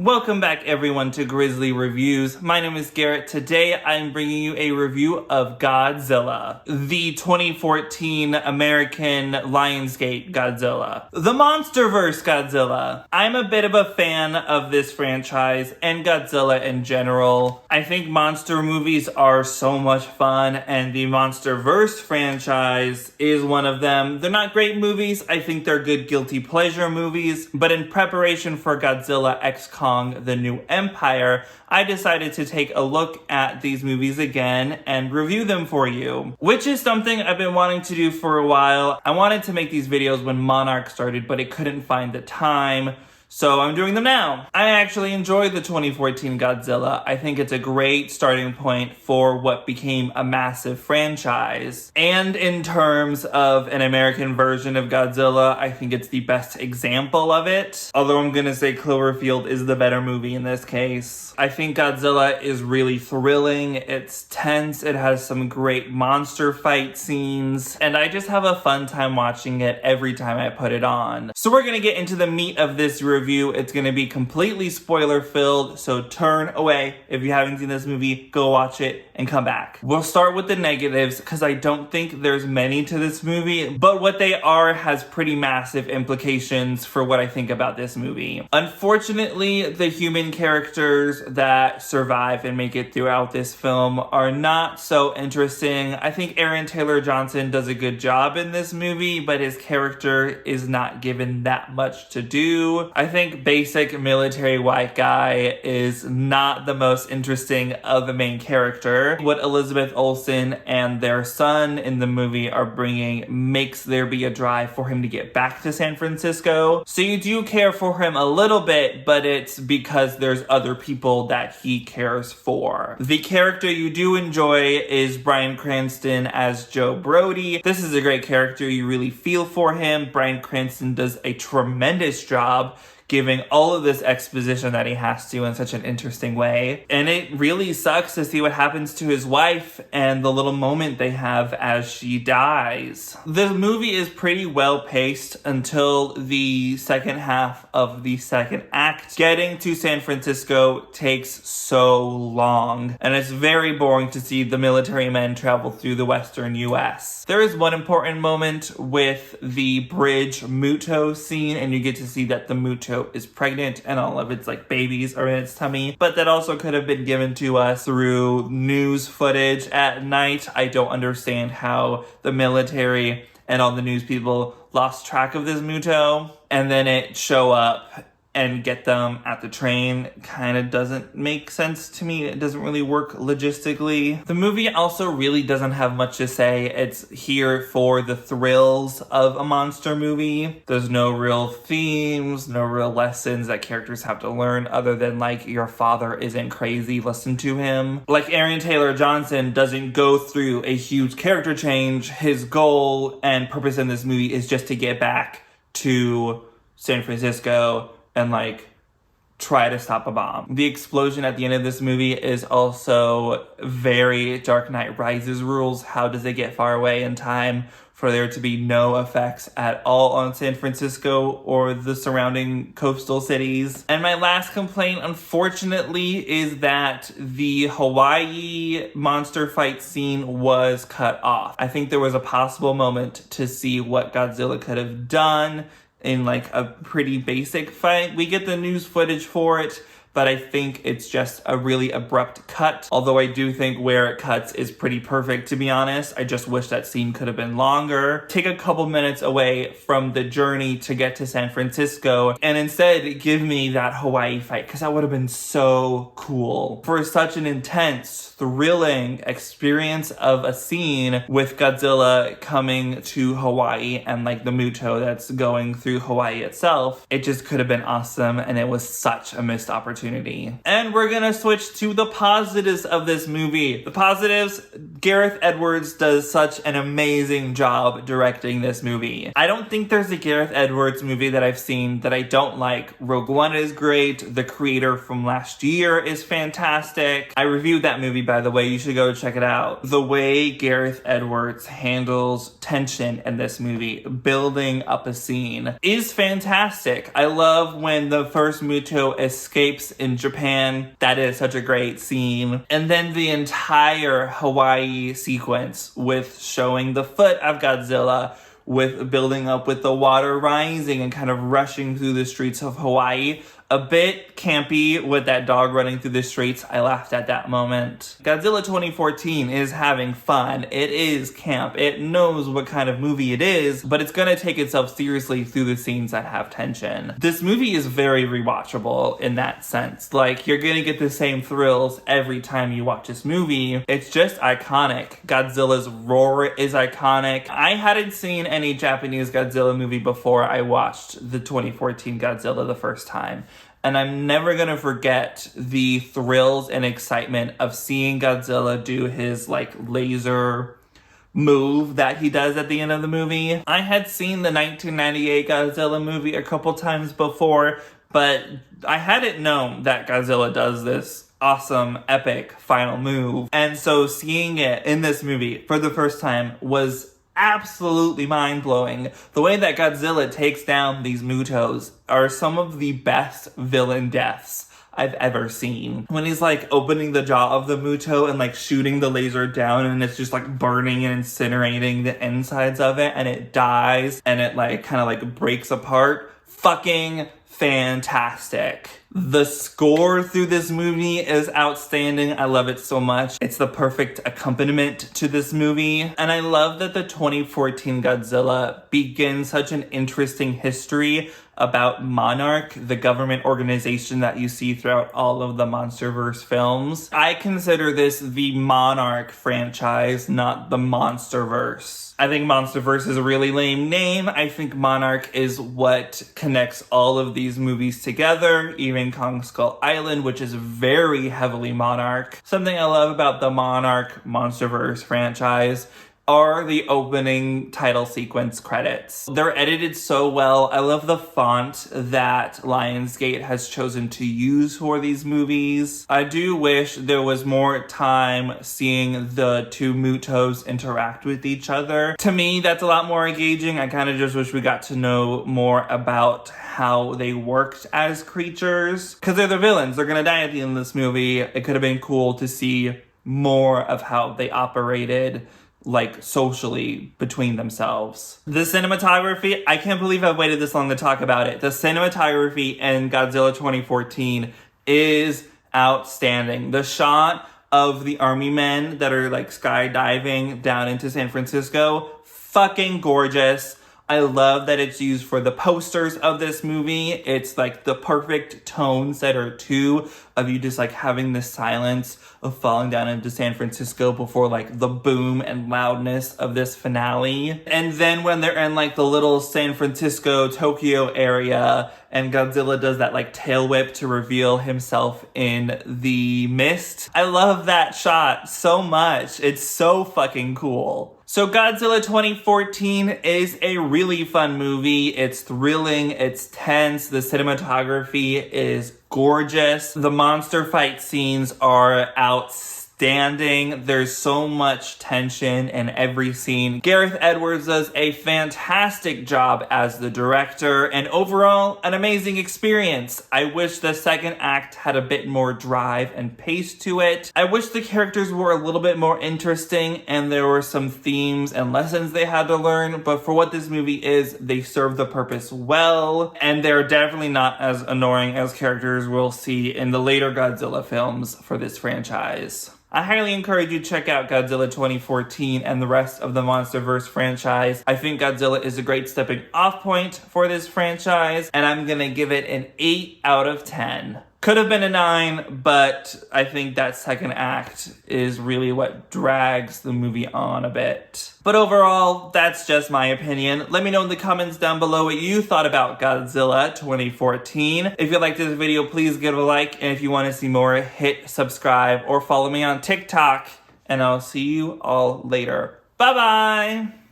Welcome back everyone to Grizzly Reviews. My name is Garrett. Today I'm bringing you a review of Godzilla, the 2014 American Lionsgate Godzilla, the MonsterVerse Godzilla. I'm a bit of a fan of this franchise and Godzilla in general. I think monster movies are so much fun and the MonsterVerse franchise is one of them. They're not great movies. I think they're good guilty pleasure movies, but in preparation for Godzilla X Kong, The New Empire, I decided to take a look at these movies again and review them for you, which is something I've been wanting to do for a while. I wanted to make these videos when Monarch started, but I couldn't find the time. So I'm doing them now. I actually enjoyed the 2014 Godzilla. I think it's a great starting point for what became a massive franchise. And in terms of an American version of Godzilla, I think it's the best example of it. Although I'm gonna say Cloverfield is the better movie in this case. I think Godzilla is really thrilling. It's tense. It has some great monster fight scenes. And I just have a fun time watching it every time I put it on. So we're gonna get into the meat of this review. It's going to be completely spoiler filled, so turn away. If you haven't seen this movie, go watch it and come back. We'll start with the negatives because I don't think there's many to this movie, but what they are has pretty massive implications for what I think about this movie. Unfortunately, the human characters that survive and make it throughout this film are not so interesting. I think Aaron Taylor Johnson does a good job in this movie, but his character is not given that much to do. I think basic military white guy is not the most interesting of the main character. What Elizabeth Olsen and their son in the movie are bringing makes there be a drive for him to get back to San Francisco. So you do care for him a little bit, but it's because there's other people that he cares for. The character you do enjoy is Bryan Cranston as Joe Brody. This is a great character. You really feel for him. Bryan Cranston does a tremendous job giving all of this exposition that he has to in such an interesting way. And it really sucks to see what happens to his wife and the little moment they have as she dies. The movie is pretty well paced until the second half of the second act. Getting to San Francisco takes so long, and it's very boring to see the military men travel through the western US. There is one important moment with the bridge Muto scene, and you get to see that the Muto is pregnant and all of its babies are in its tummy, but that also could have been given to us through news footage at night. I don't understand how the military and all the news people lost track of this Muto and then it show up and get them at the train. Kind of doesn't make sense to me. It doesn't really work logistically. The movie also really doesn't have much to say. It's here for the thrills of a monster movie. There's no real themes, no real lessons that characters have to learn other than your father isn't crazy, listen to him. Aaron Taylor Johnson doesn't go through a huge character change. His goal and purpose in this movie is just to get back to San Francisco and try to stop a bomb. The explosion at the end of this movie is also very Dark Knight Rises rules. How does it get far away in time for there to be no effects at all on San Francisco or the surrounding coastal cities? And my last complaint, unfortunately, is that the Hawaii monster fight scene was cut off. I think there was a possible moment to see what Godzilla could have done in a pretty basic fight. We get the news footage for it, but I think it's just a really abrupt cut. Although I do think where it cuts is pretty perfect, to be honest. I just wish that scene could have been longer. Take a couple minutes away from the journey to get to San Francisco and instead give me that Hawaii fight, because that would have been so cool. For such an intense, thrilling experience of a scene with Godzilla coming to Hawaii and the Muto that's going through Hawaii itself, it just could have been awesome, and it was such a missed opportunity. And we're gonna switch to the positives of this movie. The positives, Gareth Edwards does such an amazing job directing this movie. I don't think there's a Gareth Edwards movie that I've seen that I don't like. Rogue One is great. The Creator from last year is fantastic. I reviewed that movie, by the way. You should go check it out. The way Gareth Edwards handles tension in this movie, building up a scene, is fantastic. I love when the first Muto escapes in Japan. That is such a great scene. And then the entire Hawaii sequence with showing the foot of Godzilla, with building up with the water rising and kind of rushing through the streets of Hawaii. A bit campy with that dog running through the streets. I laughed at that moment. Godzilla 2014 is having fun. It is camp. It knows what kind of movie it is, but it's gonna take itself seriously through the scenes that have tension. This movie is very rewatchable in that sense. Like, you're gonna get the same thrills every time you watch this movie. It's just iconic. Godzilla's roar is iconic. I hadn't seen any Japanese Godzilla movie before I watched the 2014 Godzilla the first time. And I'm never gonna forget the thrills and excitement of seeing Godzilla do his like laser move that he does at the end of the movie. I had seen the 1998 Godzilla movie a couple times before, but I hadn't known that Godzilla does this awesome, epic final move. And so seeing it in this movie for the first time was absolutely mind-blowing. The way that Godzilla takes down these Mutos are some of the best villain deaths I've ever seen. When he's like opening the jaw of the Muto and like shooting the laser down and it's just like burning and incinerating the insides of it and it dies and it like kind of like breaks apart. Fucking fantastic. The score through this movie is outstanding. I love it so much. It's the perfect accompaniment to this movie. And I love that the 2014 Godzilla begins such an interesting history about Monarch, the government organization that you see throughout all of the MonsterVerse films. I consider this the Monarch franchise, not the MonsterVerse. I think MonsterVerse is a really lame name. I think Monarch is what connects all of these movies together, even Kong Skull Island, which is very heavily Monarch. Something I love about the Monarch MonsterVerse franchise are the opening title sequence credits. They're edited so well. I love the font that Lionsgate has chosen to use for these movies. I do wish there was more time seeing the two Mutos interact with each other. To me, that's a lot more engaging. I kind of just wish we got to know more about how they worked as creatures. Because they're the villains. They're gonna die at the end of this movie. It could have been cool to see more of how they operated like socially between themselves. The cinematography, I can't believe I've waited this long to talk about it. The cinematography in Godzilla 2014 is outstanding. The shot of the army men that are like skydiving down into San Francisco, fucking gorgeous. I love that it's used for the posters of this movie. It's like the perfect tone setter too, of you just like having the silence of falling down into San Francisco before like the boom and loudness of this finale. And then when they're in like the little San Francisco, Tokyo area and Godzilla does that like tail whip to reveal himself in the mist. I love that shot so much. It's so fucking cool. So Godzilla 2014 is a really fun movie. It's thrilling, it's tense, the cinematography is gorgeous. The monster fight scenes are outstanding. There's so much tension in every scene. Gareth Edwards does a fantastic job as the director, and overall, an amazing experience. I wish the second act had a bit more drive and pace to it. I wish the characters were a little bit more interesting and there were some themes and lessons they had to learn, but for what this movie is, they serve the purpose well, and they're definitely not as annoying as characters we'll see in the later Godzilla films for this franchise. I highly encourage you to check out Godzilla 2014 and the rest of the MonsterVerse franchise. I think Godzilla is a great stepping off point for this franchise, and I'm gonna give it an 8 out of 10. Could have been a 9, but I think that second act is really what drags the movie on a bit. But overall, that's just my opinion. Let me know in the comments down below what you thought about Godzilla 2014. If you liked this video, please give a like. And if you want to see more, hit subscribe or follow me on TikTok. And I'll see you all later. Bye-bye!